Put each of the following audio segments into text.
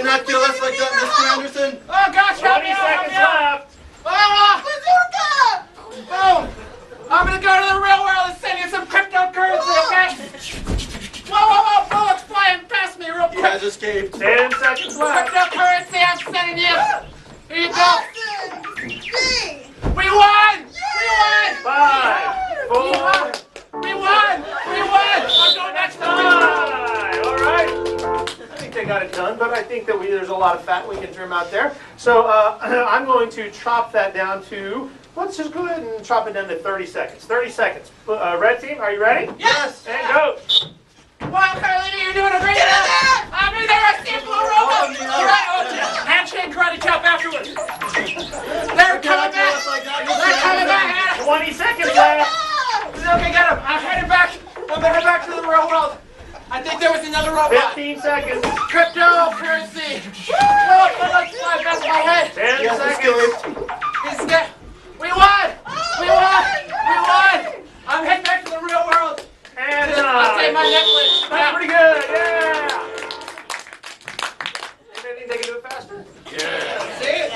cannot kill us like that, Mr. Anderson. Oh gosh, help 20 me out, seconds help me out. left. Boom! I'm gonna go to the real world and send you some cryptocurrency, okay? Whoa, bullets flying past me real He quick. has escaped. 10 seconds left. Cryptocurrency, I'm sending you. Here you go. Austin! Dang! We won! We won! 5, 4, We won! I'm going next to the 5. All right. I think they got it done, but I think that there's a lot of fat we can trim out there. So I'm going to chop that down to, let's just go ahead and chop it down to 30 seconds. 30 seconds. Red team, are you ready? Yes. And go. Wow, Carlina, you're doing a great job! I'm in there, I see a blue robot! Handshake, karate chop afterwards! They're coming back! They're coming back! 20 seconds left. Okay, get him! I'm headed back! I'm headed back to the real world! I think there was another robot! 15 seconds. Cryptocurrency! Look, let's fly past my head! 10 He has seconds. escaped. We won! We won! We won! I'm heading back to the real world! And I'll take my necklace! That's pretty good, yeah! Anything they can do it faster? See?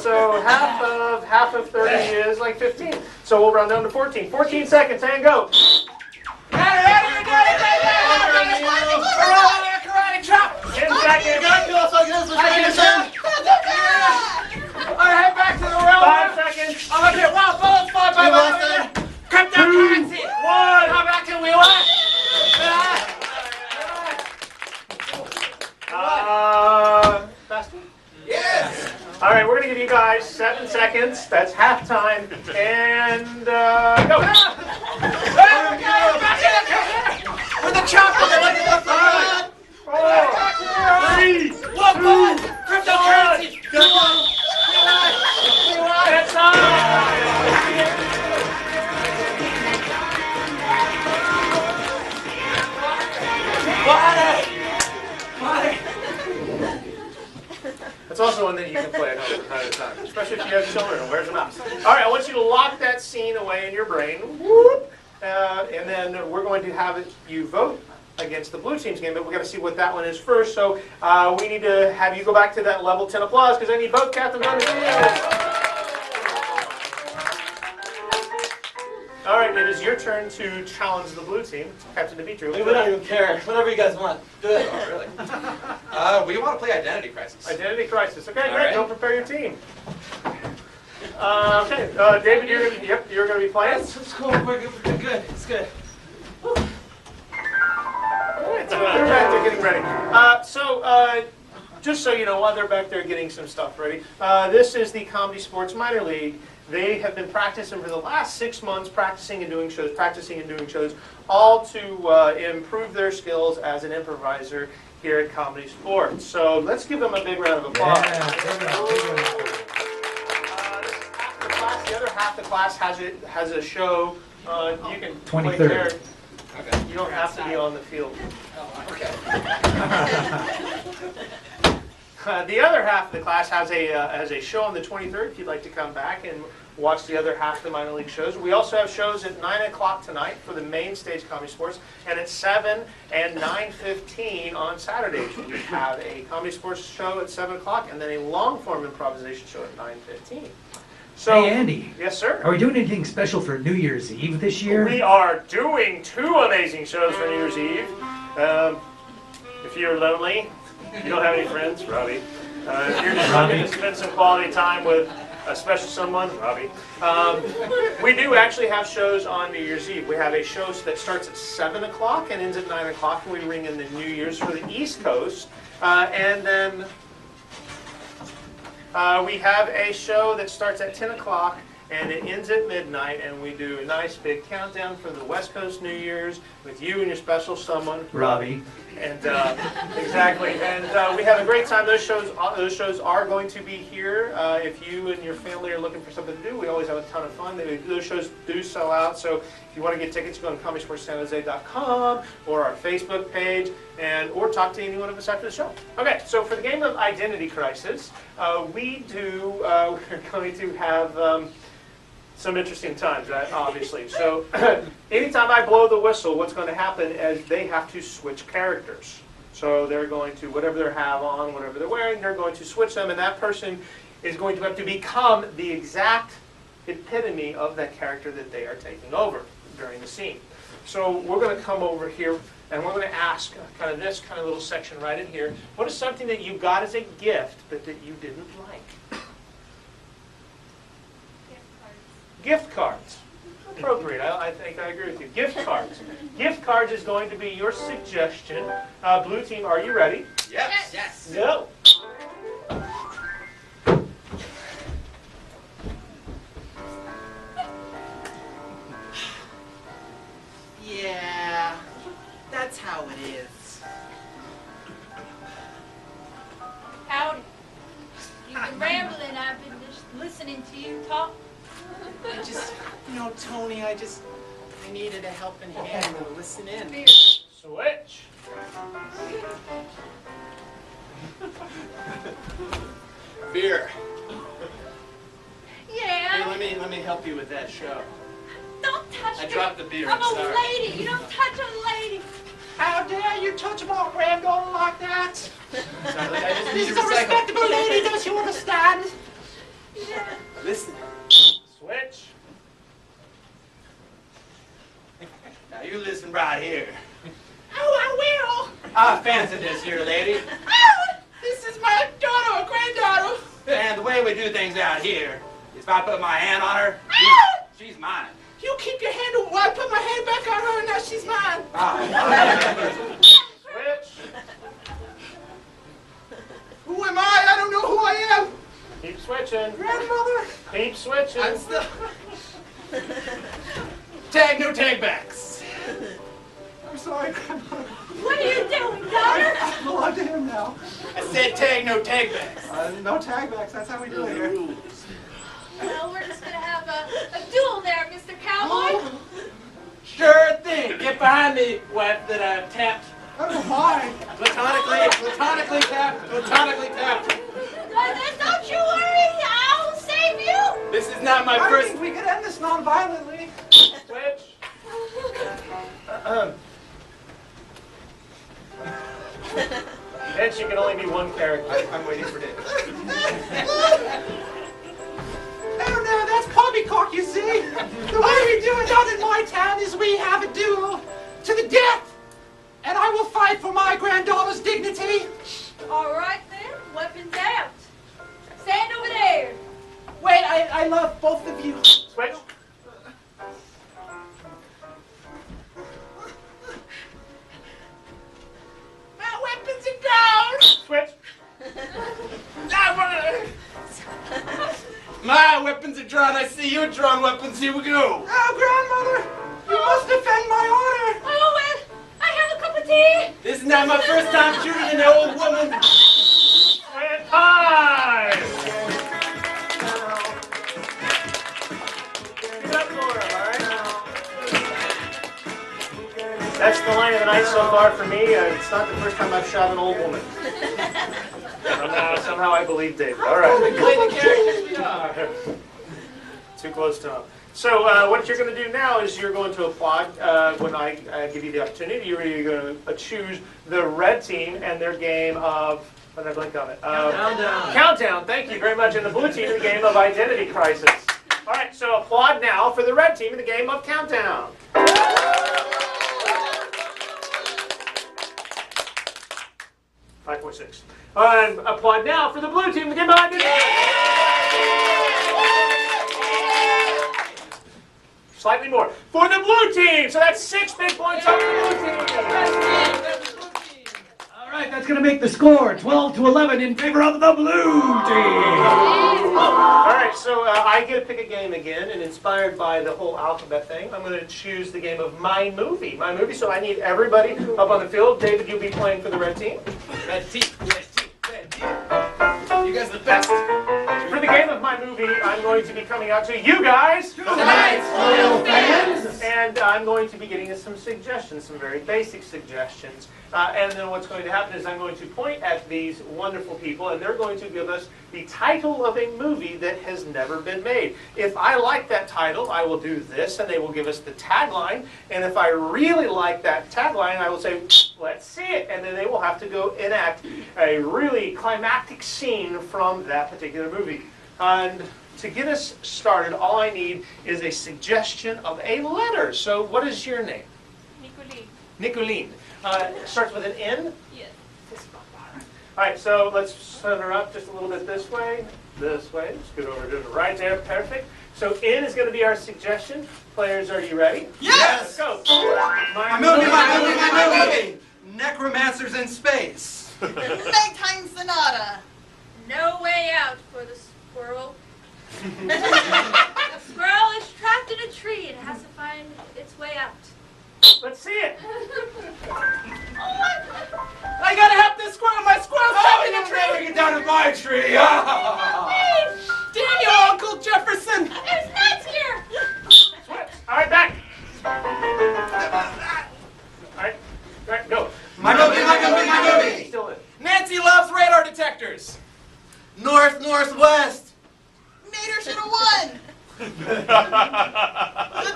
So half of 30 is like 15. So we'll round down to 14. 14 seconds and go. Karate chop! 10 seconds. Kill us like this, Mr. Anderson. I head back to the real 5 world! seconds. I'm up here! Wow, bullets fly by We my lost head! them. Cryptocurrency! 1. Come back and we won! Faster? Yes! All right, we're going to give you guys 7 seconds. That's halftime. And go. With the chopper! 5, 4, 3, 2, Look, boys! Cryptocurrency! We won! That's time. That's also one that you can play at home from time to time, especially if you have children and wears them out. All right, I want you to lock that scene away in your brain. Whoop. And then we're going to have you vote against the blue team's game, but we're going to see what that one is first. So we need to have you go back to that level 10 applause because I need both captains on the field. All right, it is your turn to challenge the blue team. Captain Dimitri. We don't even care. Whatever you guys want. Do it. Oh, really? We want to play Identity Crisis. Identity Crisis. Okay, All great. right. Go prepare your team. Okay, David, you're going to be playing. It's cool. We're good. It's good. All right, so they're back there getting ready. Just so you know, while they're back there getting some stuff ready, this is the Comedy Sports Minor League. They have been practicing for the last 6 months, practicing and doing shows, all to improve their skills as an improviser here at Comedy Sports. So let's give them a big round of applause. The other half of the class has a show. You can 23rd. wait there. Okay. You don't have to be on the field. Okay. The other half of the class has a show on the 23rd if you'd like to come back and watch the other half of the minor league shows. We also have shows at 9 o'clock tonight for the main stage Comedy Sports, and at 7 and 9:15 on Saturdays. We have a Comedy Sports show at 7 o'clock and then a long-form improvisation show at 9:15. So, Hey, Andy. Yes, sir? Are we doing anything special for New Year's Eve this year? We are doing 2 amazing shows for New Year's Eve. If you're lonely, you don't have any friends, Robbie. If you're just looking to spend some quality time with a special someone, Robbie. We do actually have shows on New Year's Eve. We have a show that starts at 7 o'clock and ends at 9 o'clock, and we ring in the New Year's for the East Coast. And then we have a show that starts at 10 o'clock and it ends at midnight, and we do a nice big countdown for the West Coast New Year's with you and your special someone, Robbie. And exactly, and we have a great time. Those shows are going to be here. If you and your family are looking for something to do, we always have a ton of fun. Those shows do sell out, so if you want to get tickets, go on ComedySportsSanJose.com or our Facebook page, or talk to any one of us after the show. Okay, so for the game of Identity Crisis, we're going to have some interesting times, right? Obviously. So anytime I blow the whistle, what's going to happen is they have to switch characters. So they're going to, whatever they have on, whatever they're wearing, they're going to switch them, and that person is going to have to become the exact epitome of that character that they are taking over during the scene. So we're going to come over here, and we're going to ask kind of this kind of little section right in here. What is something that you got as a gift, but that you didn't like? Gift cards. Appropriate. I think I agree with you. Gift cards. Gift cards is going to be your suggestion. Blue team, are you ready? Yes. Yes. No. Yeah, that's how it is. Howdy. You've been rambling. I've been just listening to you talk. I just, Tony, I needed a helping hand to listen in. Beer. Switch. Beer. Yeah. Hey, let me help you with that show. Don't touch I me. dropped the beer. I'm I'm a sorry. lady. You don't touch a lady. How dare you touch my granddaughter like that? Sorry, look, I just need She's to a recycle. respectable lady, don't you understand? Yeah. Listen. Switch. Now you listen right here. Oh, I will. I fancy this here, lady. Oh, this is my daughter or granddaughter. And the way we do things out here is if I put my hand on her, she's mine. You keep your hand away. I put my hand back on her and now she's mine. Switch. Who am I? I don't know who I am. Keep switching. Grandmother. Keep switching. I'm still. Tag, no tag backs. I'm sorry, Grandmother. What are you doing, daughter? I belong to him now. I said tag, no tag backs. No tag backs. That's how we do it here. Well, we're just going to have a duel there, Mr. Cowboy. Sure thing. Get behind me, wife that I tapped. Oh, my. Platonically tapped. Don't you worry. I'll save you. This is not my I first. think we could end this non-violently. Switch. And she can only be one character. I'm waiting for Dave. Oh no, that's poppycock, you see. The way we do it down in my town is we have a duel to the death. And I will fight for my granddaughter's dignity. All right, then. Weapons out. Stand over there. Wait, I love both of you. Switch. My weapons are down. Switch. My weapons are drawn. I see your drawn weapons. Here we go. Oh, grandmother, you must defend my honor. Oh, well, I have a cup of tea. This is not my first time shooting an old woman. Switch. Time. Keep up for him, all right? That's the line of the night so far for me. It's not the first time I've shot an old woman. Somehow I believe David. All right. Play the characters we are. Too close to him. So what you're going to do now is you're going to applaud when I give you the opportunity. You're going to choose the red team and their game of, what did I blank on it? Countdown. Countdown, thank you very much. And the blue team in the game of Identity Crisis. All right, so applaud now for the red team in the game of Countdown. 5.6. And applaud now for the blue team in the game of Identity Slightly more. For the blue team! So that's 6 big points on the blue team. All right, that's going to make the score 12-11 in favor of the blue team. All right, so I get to pick a game again, and inspired by the whole alphabet thing, I'm going to choose the game of My Movie. My Movie, so I need everybody up on the field. David, you'll be playing for the red team. Red team, red team, red team. You guys are the best. For the game of My my movie, I'm going to be coming out to you guys. Tonight's loyal fans. And I'm going to be getting us some suggestions, some very basic suggestions. And then what's going to happen is I'm going to point at these wonderful people, and they're going to give us the title of a movie that has never been made. If I like that title, I will do this, and they will give us the tagline. And if I really like that tagline, I will say, let's see it. And then they will have to go enact a really climactic scene from that particular movie. And to get us started, all I need is a suggestion of a letter. So what is your name? Nicoline. Nicoline. Starts with an N? Yes. All right, so let's set her up just a little bit this way. This way. Let's get over to the right there. Perfect. So N is going to be our suggestion. Players, are you ready? Yes! Let's go. My movie! Necromancers in Space. Nighttime Sonata. No way out for the squirrel. The squirrel is trapped in a tree and has to find its way out. Let's see it. I gotta help this squirrel. My squirrel's trapped in a tree. Never get down to my tree. Damn you, Uncle Jefferson. There's nuts here. All right, back. All right, go. My movie! Still in. Nancy loves radar detectors. Northwest. Nader should have won. The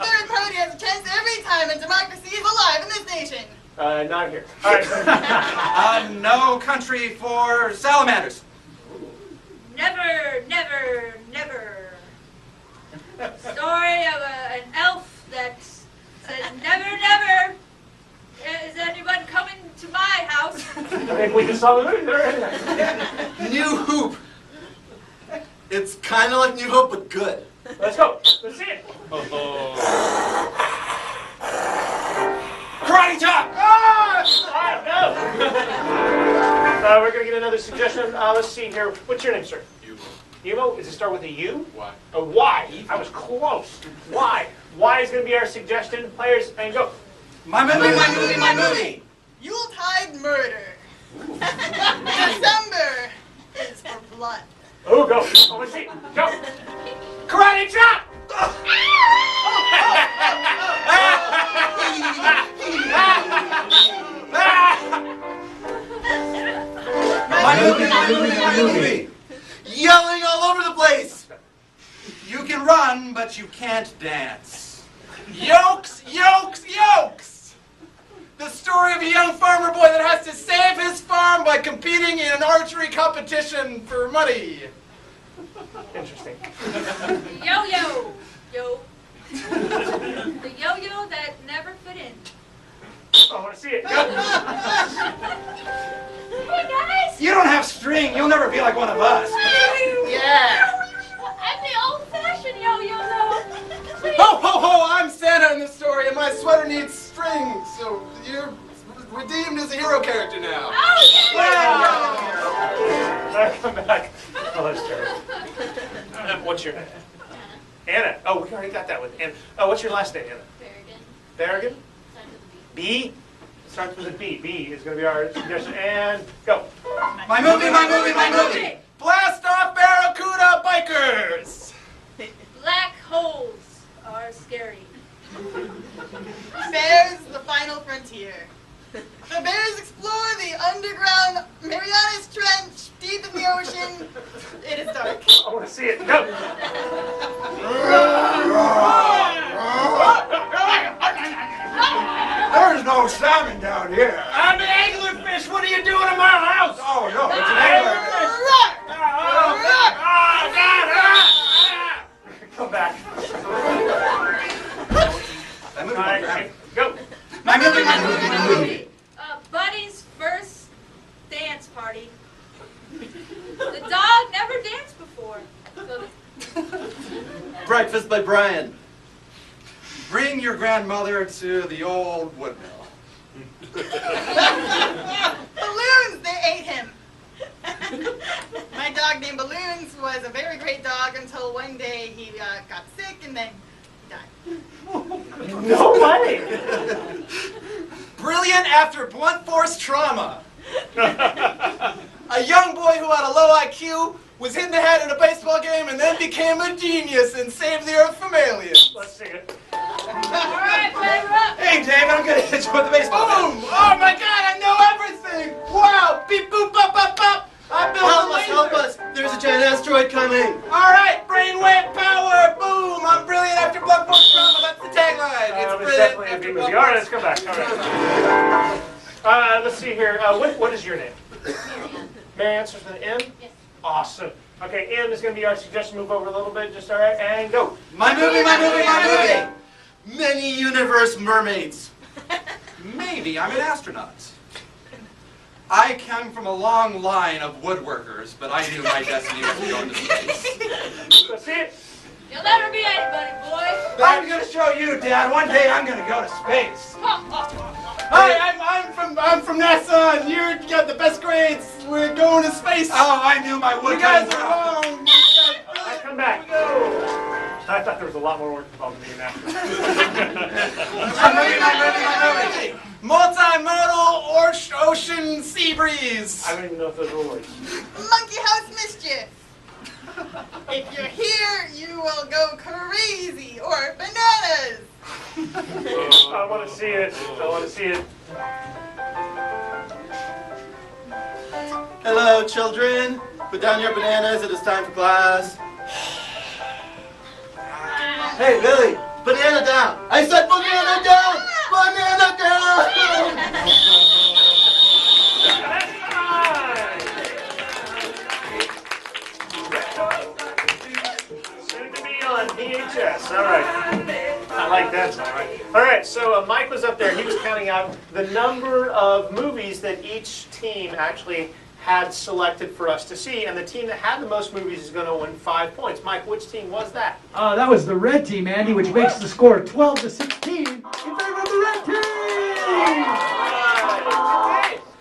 third party has a chance every time, and democracy is alive in this nation. Not here. All right. No Country for Salamanders. Never, never, never. Story of an elf that says never, never. Is anyone coming to my house? I think we just saw the movie there. New Hoop. It's kind of like New Hope, but good. Let's go. Let's see it. Karate chop. All right, go. We're going to get another suggestion. Let's see here. What's your name, sir? Evo. Does it start with a U? Why? A Y. I was close. Y. Y is going to be our suggestion. Players, and go. My movie! Yuletide Murder. December is for blood. Oh, go. Oh, let's see. Go. Karate chop. My movie! Yelling all over the place! You can run, but you can't dance. Yokes, yokes, yokes. The story of a young farmer boy that has to save his farm by competing in an archery competition for money. Interesting. Yo-yo. Yo. The yo-yo that never fit in. Oh, I want to see it. Go. Hey guys! You don't have string, you'll never be like one of us. Yeah. I'm the old-fashioned yo-yo though. Ho, ho, ho! I'm Santa in this story, and my sweater needs strings, so you're redeemed as a hero character now. Oh yeah! All right, come back. Oh, that's terrible. What's your name? Anna. Oh, we already got that one. And what's your last name, Anna? Berrigan? B? Starts with a B. B is going to be our suggestion. And go. My movie! Blast off Barracuda bikers! Black holes are scary. Bears, the final frontier. The bears explore the underground Marianas Trench deep in the ocean. It is dark. I want to see it. Go. There's no salmon down here. I'm an anglerfish. What are you doing in my house? Oh, no, it's an angler. Come back. That movie All went right, go. My movie! Buddy's first dance party. The dog never danced before. So Breakfast by Brian. Bring your grandmother to the old woodmill. Balloons, they ate him. My dog named Balloons was a very great dog until one day he got sick and then died. No way. Brilliant after blunt force trauma. A young boy who had a low IQ was hit in the head in a baseball game and then became a genius and saved the earth from aliens. Let's sing it. Alright, Flavor up! Hey, Dave, I'm gonna hit you with the baseball bat. Boom! Oh my God, I know everything! Wow! Beep boop bop bop bop! I built a laser! Help us! There's a giant asteroid coming! Alright, brainwave power! Boom! I'm brilliant after blood force trauma, that's the tagline! It's It's brilliant definitely a after B blood movie. All right, let's force. come back. All right. Let's see here. What is your name? Mary Ann starts with an M? Yes. Awesome. Okay, M is going to be our suggestion. Move over a little bit, just all right, and go. My movie! Many universe mermaids. Maybe I'm an astronaut. I come from a long line of woodworkers, but I knew my destiny was to go into space. Let's see it. You'll never be anybody, boy! I'm gonna show you, Dad. One day I'm gonna go to space. Hi, I'm from NASA and you got the best grades. We're going to space. Oh, I knew my You woodworker. guys are wrong. All right, come back. I thought there was a lot more work involved in being an actor. My movie. Multimodal ocean sea breeze. I don't even know if those were words. Monkey House Mischief. If you're here, you will go crazy or bananas. I want to see it. I want to see it. Hello, children. Put down your bananas. It is time for class. Hey, Billy. Banana down. I said banana down. Banana down. Soon to be on VHS. All right. I like that song. All right. So Mike was up there. He was counting out the number of movies that each team actually had selected for us to see, and the team that had the most movies is going to win 5 points. Mike, which team was that? That was the red team, Andy, which makes the score 12-16 in favor of the red team.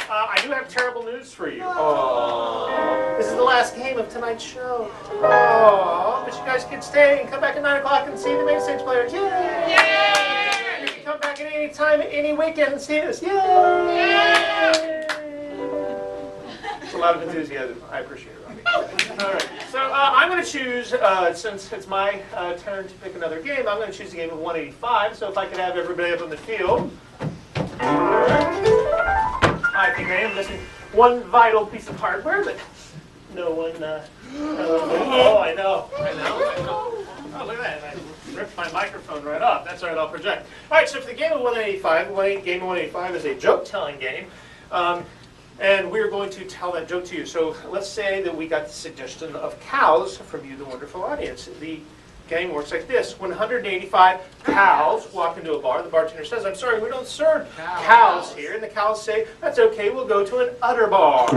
I do have terrible news for you. Oh, this is the last game of tonight's show. Oh, but you guys can stay and come back at 9 o'clock and see the main stage players. Yay! Yay! You can come back at any time, any weekend and see us. Yay! Yay! It's a lot of enthusiasm. I appreciate it, Robbie. All right. So I'm going to choose, since it's my turn to pick another game, I'm going to choose the game of 185. So if I could have everybody up on the field. I think I am missing one vital piece of hardware, but no one. Oh, I know. Oh, look at that. I ripped my microphone right off. That's all right, I'll project. All right, so for the game of 185, game of 185 is a joke-telling game. And we're going to tell that joke to you. So let's say that we got the suggestion of cows from you, the wonderful audience. The game works like this. 185 cows walk into a bar. The bartender says, I'm sorry, we don't serve cows here. And the cows say, that's okay, we'll go to an udder bar.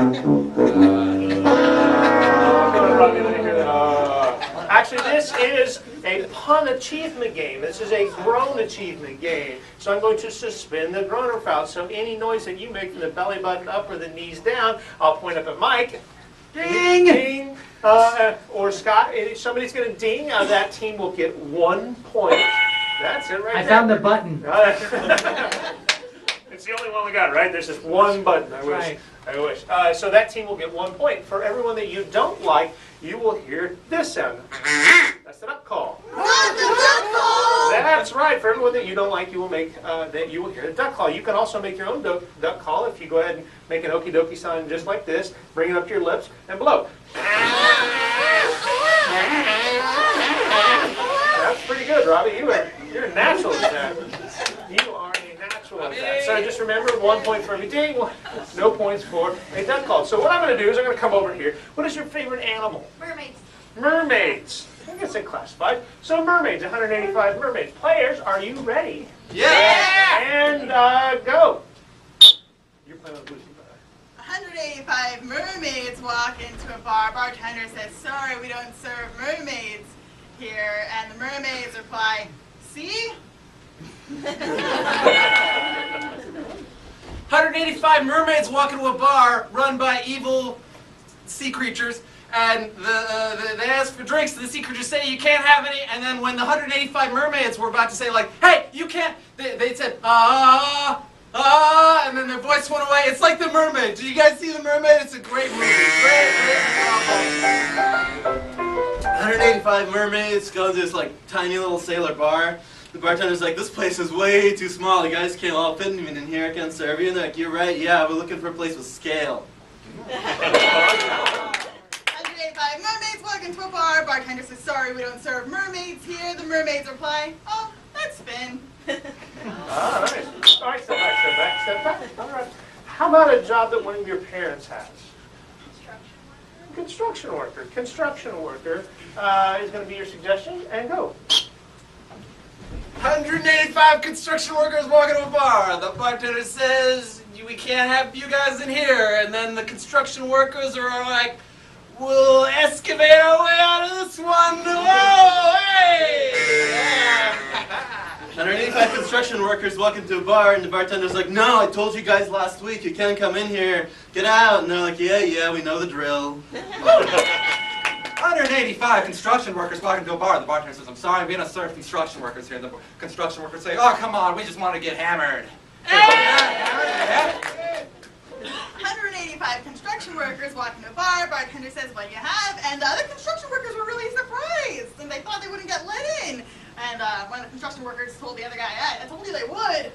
Actually, this is a pun achievement game. This is a groan achievement game. So I'm going to suspend the groaner foul. So any noise that you make from the belly button up or the knees down, I'll point up at Mike. Ding! Ding! Or Scott, if somebody's going to ding, that team will get 1 point. That's it right there. I found the button. It's the only one we got, right? There's just one button. I wish. Right. I wish. So that team will get 1 point. For everyone that you don't like, you will hear this sound. That's the duck call. That's right. For everyone that you don't like, you will make that you will hear the duck call. You can also make your own duck call if you go ahead and make an okie dokie sound just like this. Bring it up to your lips and blow. That's pretty good, Robbie. You're a natural at that. You are a natural at that. So just remember, 1 point for every ding, no points for a duck call. So what I'm going to do is I'm going to come over here. What is your favorite animal? Mermaids. Mermaids. I guess they classified. So mermaids, 185 mermaids. Players, are you ready? Yeah! And go. You're playing with Lucy. 185 mermaids walk into a bar. Bartender says, sorry, we don't serve mermaids here. And the mermaids reply, see? 185 mermaids walk into a bar run by evil sea creatures, and they ask for drinks, and the sea creatures say you can't have any, and then when the 185 mermaids were about to say, like, hey, you can't, they said, ah, and then their voice went away. It's like The Mermaid. Did you guys see The Mermaid? It's a great movie. Great. 185 mermaids go to this like tiny little sailor bar. The bartender's like, this place is way too small. You guys can't all fit in here. I can't serve you. And they're like, you're right. Yeah, we're looking for a place with scale. 185 mermaids walk into a bar. Bartender says, sorry, we don't serve mermaids here. The mermaids reply, oh, that's Finn. All right. All right, step back, step back, step back. All right. How about a job that one of your parents has? Construction worker. Construction worker is going to be your suggestion, and go. 185 construction workers walk into a bar. The bartender says, we can't have you guys in here. And then the construction workers are like, we'll excavate our way out of this one. Whoa, hey! Yeah. 185 construction workers walk into a bar, and the bartender's like, no, I told you guys last week, you can't come in here. Get out. And they're like, yeah, we know the drill. 185 construction workers walk into a bar. The bartender says, I'm sorry, we don't serve construction workers here. The construction workers say, oh, come on, we just want to get hammered. 185 construction workers walk into a bar. Bartender says, what do you have? And the other construction workers were really surprised, and they thought they wouldn't get let in. And one of the construction workers told the other guy, I told you they would.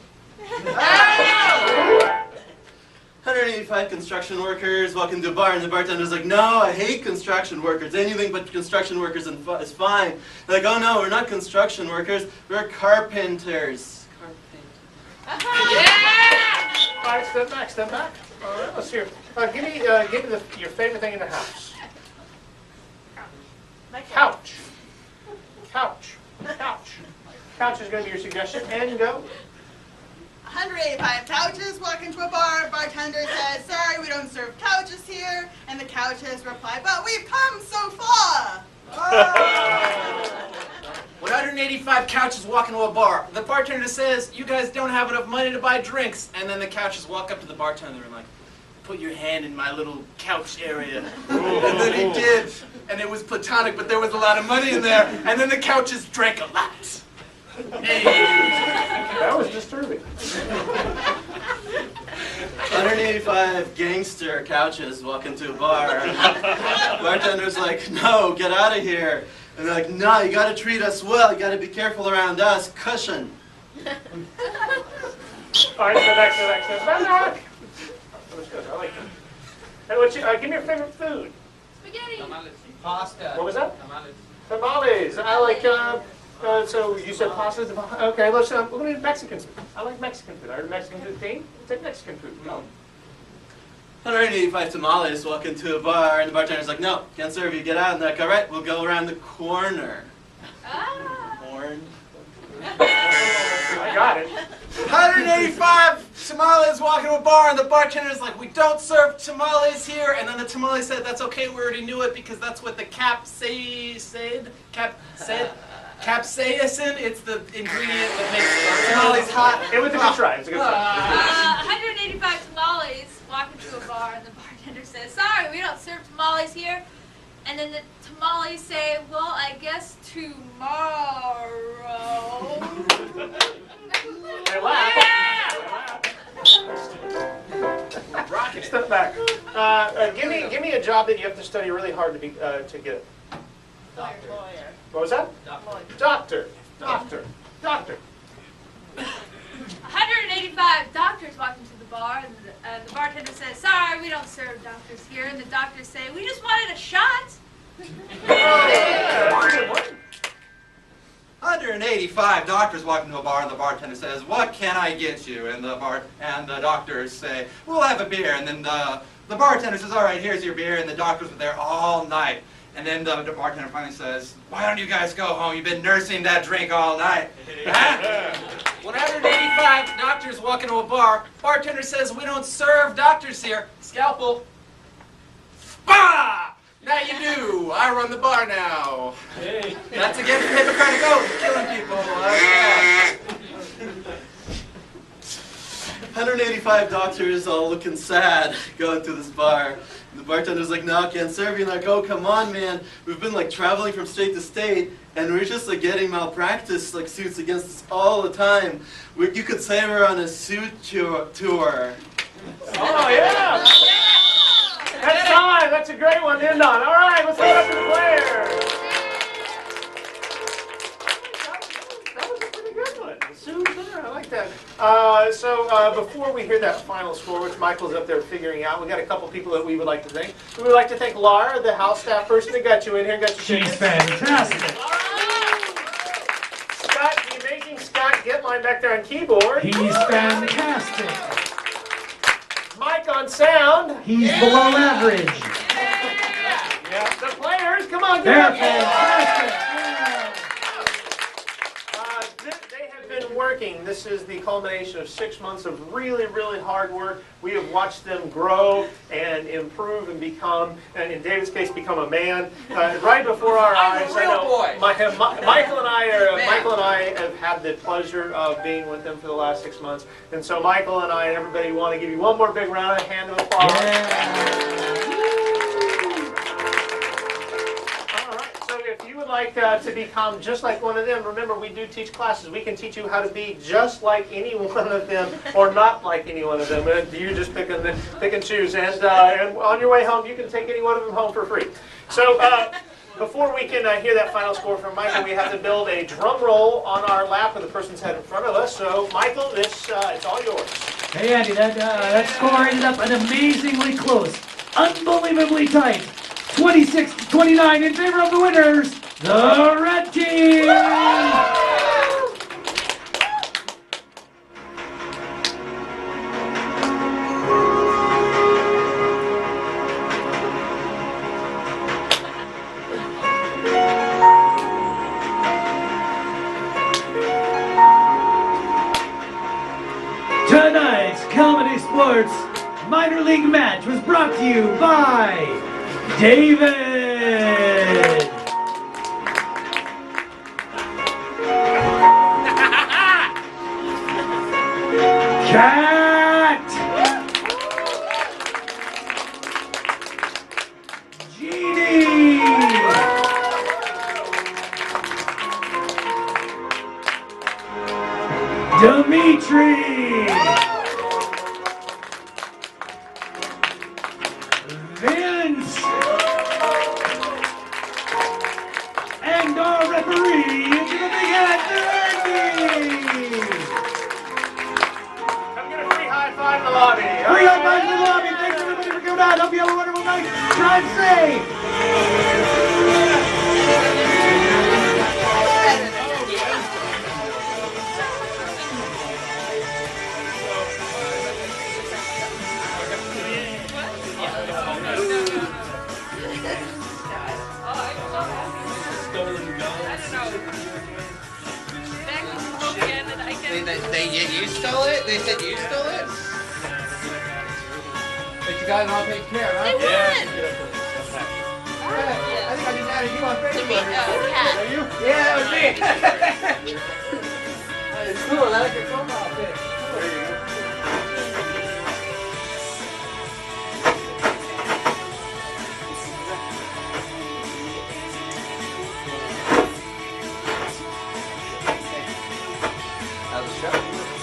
185 construction workers walk into a bar, and the bartender's like, no, I hate construction workers. Anything but construction workers is fine. They're like, oh no, we're not construction workers, we're carpenters. Yeah! All right, step back, step back. All right, let's hear. Give me your favorite thing in the house. Couch. Couch. Couch. Couch is going to be your suggestion, and go. 185 couches walk into a bar. Bartender says, sorry, we don't serve couches here. And the couches reply, but we've come so far. 185 couches walk into a bar. The bartender says, you guys don't have enough money to buy drinks. And then the couches walk up to the bartender and like, put your hand in my little couch area. And then he did. And it was platonic, but there was a lot of money in there. And then the couches drank a lot. Hey. That was disturbing. 185 gangster couches walk into a bar. Bartender's like, no, get out of here. And they're like, no, you gotta treat us well. You gotta be careful around us. Cushion. All right, step back, step back, step back. That was good. I like that. Hey, give me your favorite food. Spaghetti. Pasta. What was that? Tamales. Tamales. I like. So you said pasta. Okay, let's look at Mexican food. I like Mexican food. I heard Mexican food theme. Take Mexican food. Go. 185 tamales walk into a bar, and the bartender's like, no, can't serve you. Get out. And they're like, all right, we'll go around the corner. Ah. Corn. I got it. 185 tamales walk into a bar, and the bartender's like, we don't serve tamales here. And then the tamale said, that's okay, we already knew it because that's what the capsaicin, it's the ingredient that makes tamales hot. It was a good try. It's a good try. 185 tamales walk into a bar and the bartender says, sorry, we don't serve tamales here. And then the tamales say, well, I guess tomorrow. They laugh. Rocket. Step back. Give me a job that you have to study really hard to get. Lawyer. What was that? Doctor. Doctor. Doctor. 185 doctors walk into the bar, and the bartender says, sorry, we don't serve doctors here. And the doctors say, we just wanted a shot. 185 doctors walk into a bar, and the bartender says, what can I get you? And the doctors say, we'll have a beer. And then the bartender says, all right, here's your beer. And the doctors were there all night. And then the bartender finally says, why don't you guys go home? You've been nursing that drink all night. 185 doctors walk into a bar. Bartender says, we don't serve doctors here. Scalpel. Bah! Now you do. I run the bar now. Hey. That's against the Hippocratic Oath, killing people. 185 doctors all looking sad going to this bar. And the bartender's like, no, I can't serve you. And I go, come on, man. We've been like traveling from state to state, and we're just like getting malpractice like suits against us all the time. You could say we're on a suit tour. Oh, yeah! That's time. That's a great one to end on. All right, let's go up to the players. That was a pretty good one. The suit there, I like that. Before we hear that final score, which Michael's up there figuring out, we got a couple people that we would like to thank. We would like to thank Laura, the house staff person that got you in here and got you She's tickets. fantastic. Scott, the amazing Scott Getline back there on keyboard. He's fantastic. Mike on sound. He's below average. Yeah. The players, come on, They're get up. fantastic. They have been working. This is the culmination of 6 months of really, really hard work. We have watched them grow and improve and become, and in David's case, become a man. Right before our eyes. I'm a real boy. Michael and I have had the pleasure of being with them for the last 6 months. And so Michael and I and everybody want to give you one more big round of applause. If you would like to become just like one of them, remember we do teach classes. We can teach you how to be just like any one of them or not like any one of them. You just pick and choose. And on your way home, you can take any one of them home for free. So before we can hear that final score from Michael, we have to build a drum roll on our lap with the person's head in front of us. So Michael, it's all yours. Hey Andy, that score ended up an amazingly close, unbelievably tight. 26-29 in favor of the winners, the red team! Tonight's Comedy Sports minor league match was brought to you by David! Cat! Jeannie! Dimitri! Vince! And our referee into the big hat, Andy! Come get a free high five in the lobby. Free high five in the lobby. Thanks everybody for coming out. Hope you have a wonderful night. Drive safe. You stole it? They said you stole it? But you got it all taken care of, huh? They won! I think I just added you on Facebook. Cat. Are you? Yeah, that was me. It's cool. I like your profile pic. That was a show.